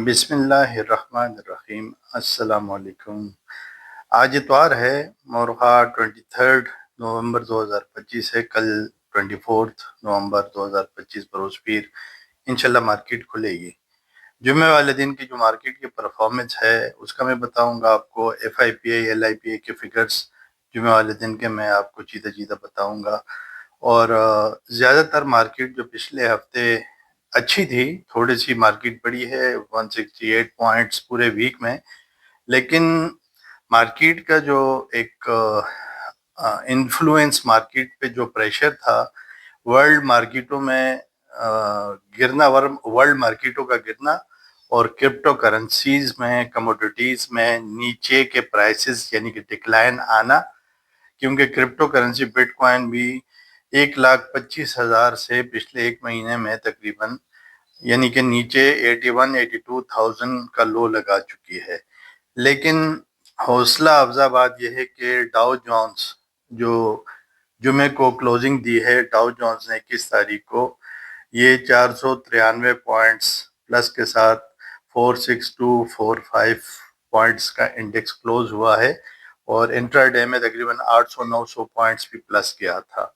بسم اللہ الرحمن الرحیم۔ السلام علیکم۔ آج اتوار ہے، مورخہ 23 نومبر 2025 ہے۔ کل 24 نومبر 2025 بروز پیر انشاءاللہ مارکیٹ کھلے گی۔ جمعہ والے دن کی جو مارکیٹ کی پرفارمنس ہے اس کا میں بتاؤں گا آپ کو۔ F I P I L آئی پی آئی کے فگرز جمعہ والے دن کے میں آپ کو چیدہ بتاؤں گا۔ اور زیادہ تر مارکیٹ جو پچھلے ہفتے اچھی تھی، تھوڑی سی مارکیٹ بڑی ہے 168 پوائنٹس پورے ویک میں، لیکن مارکیٹ کا جو ایک انفلوئنس مارکیٹ پہ جو پریشر تھا، ورلڈ مارکیٹوں میں گرنا، ورلڈ مارکیٹوں کا گرنا اور کرپٹو کرنسیز میں، کموڈیٹیز میں نیچے کے پرائسز یعنی کہ ڈکلائن آنا، کیونکہ کرپٹو کرنسی بٹ کوائن بھی 1,25,000 سے پچھلے ایک مہینے میں تقریباً یعنی کہ نیچے 81-82,000 کا لو لگا چکی ہے۔ لیکن حوصلہ افزا بات یہ ہے کہ ڈاؤ جونز جو جمعے کو کلوزنگ دی ہے، ڈاؤ جونز نے 21 تاریخ کو یہ 493 پوائنٹس پلس کے ساتھ 46245 پوائنٹس کا انڈیکس کلوز ہوا ہے، اور انٹرا ڈے میں تقریباً 800-900 پوائنٹس بھی پلس کیا تھا۔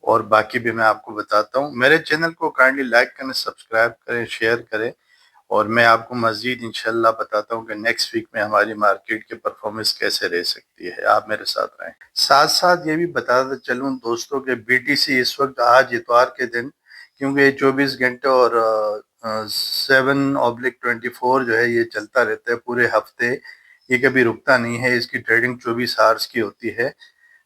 اور باقی بھی میں آپ کو بتاتا ہوں۔ میرے چینل کو کائنڈلی لائک کریں، سبسکرائب کریں، شیئر کریں، اور میں آپ کو مزید انشاءاللہ بتاتا ہوں کہ نیکسٹ ویک میں ہماری مارکیٹ کی پرفارمنس کیسے رہ سکتی ہے۔ آپ میرے ساتھ رہیں۔ ساتھ ساتھ یہ بھی بتاتا چلوں دوستوں کہ بی ٹی سی اس وقت آج اتوار کے دن، کیونکہ یہ 24 گھنٹے اور 7/24 جو ہے یہ چلتا رہتا ہے پورے ہفتے، یہ کبھی رکتا نہیں ہے، اس کی ٹریڈنگ 24 آورس کی ہوتی ہے۔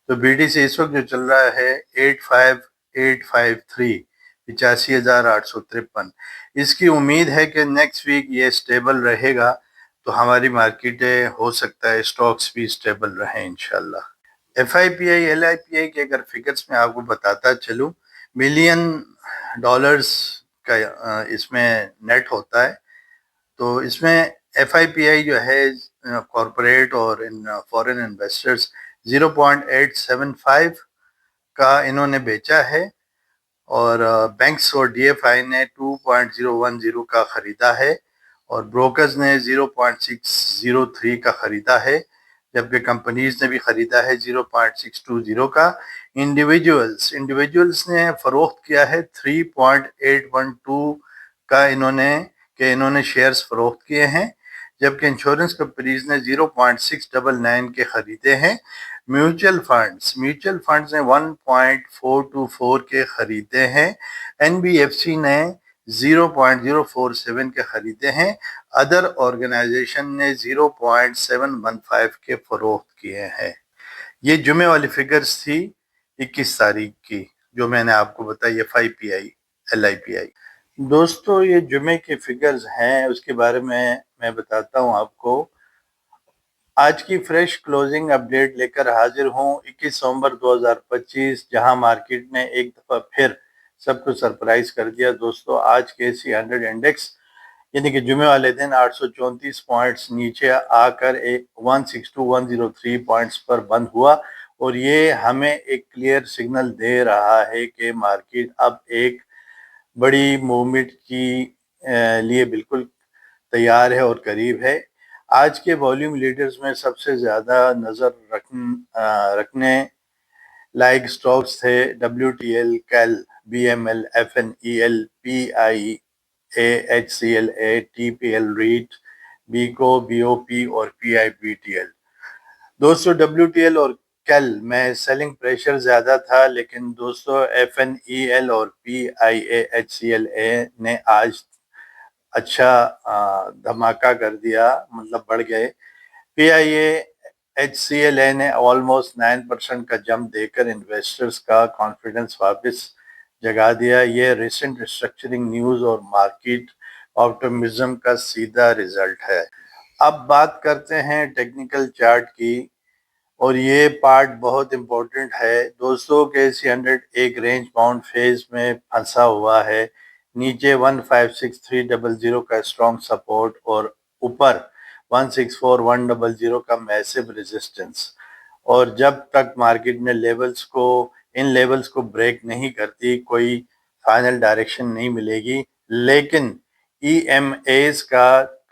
تو بی ٹی سی اس وقت جو چل رہا ہے 85,853، 85,853۔ اس کی امید ہے کہ نیکسٹ ویک یہ سٹیبل رہے گا، تو ہماری مارکیٹیں ہو سکتا ہے اسٹاکس بھی سٹیبل رہیں انشاءاللہ۔ F I P I L آئی پی آئی کے اگر فگرز میں آپ کو بتاتا چلوں، ملین ڈالرز کا اس میں نیٹ ہوتا ہے، تو اس میں ایف آئی پی آئی جو ہے کارپوریٹ اور فورن انویسٹرز 0.875 کا انہوں نے بیچا ہے، اور بینکس اور ڈی ایف آئی نے 2.010 کا خریدا ہے، اور بروکرز نے 0.603 کا خریدا ہے، جبکہ کمپنیز نے بھی خریدا ہے 0.620 کا۔ انڈیویجولز نے فروخت کیا ہے 3.812 کا، انہوں نے شیئرز فروخت کیے ہیں، جبکہ انشورنس کمپنیز نے 0.699 کے خریدے ہیں۔ میوچل فنڈز نے 1.424 کے خریدے ہیں۔ این بی ایف سی نے 0.047 کے خریدے ہیں۔ ادر آرگنائزیشن نے 0.715 کے فروخت کیے ہیں۔ یہ جمعے والی فگرز تھی 21 تاریخ کی، جو میں نے آپ کو بتائی F I P I L آئی پی آئی۔ دوستو یہ جمعے کے فگرز ہیں، اس کے بارے میں بتاتا ہوں آپ کو۔ آج کی فریش کلوزنگ اپڈیٹ لے کر حاضر ہوں 21 نومبر 2025، جہاں مارکیٹ نے ایک دفعہ پھر سب کو سرپرائز کر دیا۔ دوستو آج کے سی 100 انڈیکس یعنی کہ جمعے والے دن 834 پوائنٹس نیچے آ کر 162,103 پوائنٹس پر بند ہوا، اور یہ ہمیں ایک کلیئر سگنل دے رہا ہے کہ مارکیٹ اب ایک بڑی موومنٹ کی لیے بالکل تیار ہے اور قریب ہے۔ آج کے والیوم لیڈرز میں سب سے زیادہ نظر رکھنے لائق سٹاکس تھے W T L, KEL, B M L, F N E L, P I A, H C L A, T P L ریٹ، بیکو، بی او پی اور P I B T L. دوستو ڈبلیو ٹی ایل اور KEL میں selling pressure زیادہ تھا، لیکن دوستو ایف این ای ایل اور P I A, H C L اے نے آج اچھا دھماکہ کر دیا، مطلب بڑھ گئے۔ پی I A, H C L اے نے آلموسٹ 9% کا جمپ دے کر انویسٹرز کا کانفیڈنس واپس جگا دیا۔ یہ ریسنٹ ریسٹرکچرنگ نیوز اور مارکیٹ آپٹمزم کا سیدھا رزلٹ ہے۔ اب بات کرتے ہیں ٹیکنیکل چارٹ کی، اور یہ پارٹ بہت امپورٹنٹ ہے دوستوں کہ سی 100 ایک رینج باؤنڈ فیز میں پھنسا ہوا ہے۔ نیچے 156,300 کا اسٹرانگ سپورٹ، اور اوپر 164,100 کا میسو ریزسٹنس، اور جب تک مارکیٹ نے ان لیولز کو بریک نہیں کرتی کوئی فائنل ڈائریکشن نہیں ملے گی۔ لیکن ای ایم ایز کا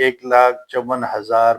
1,54,000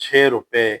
₹6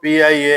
PIA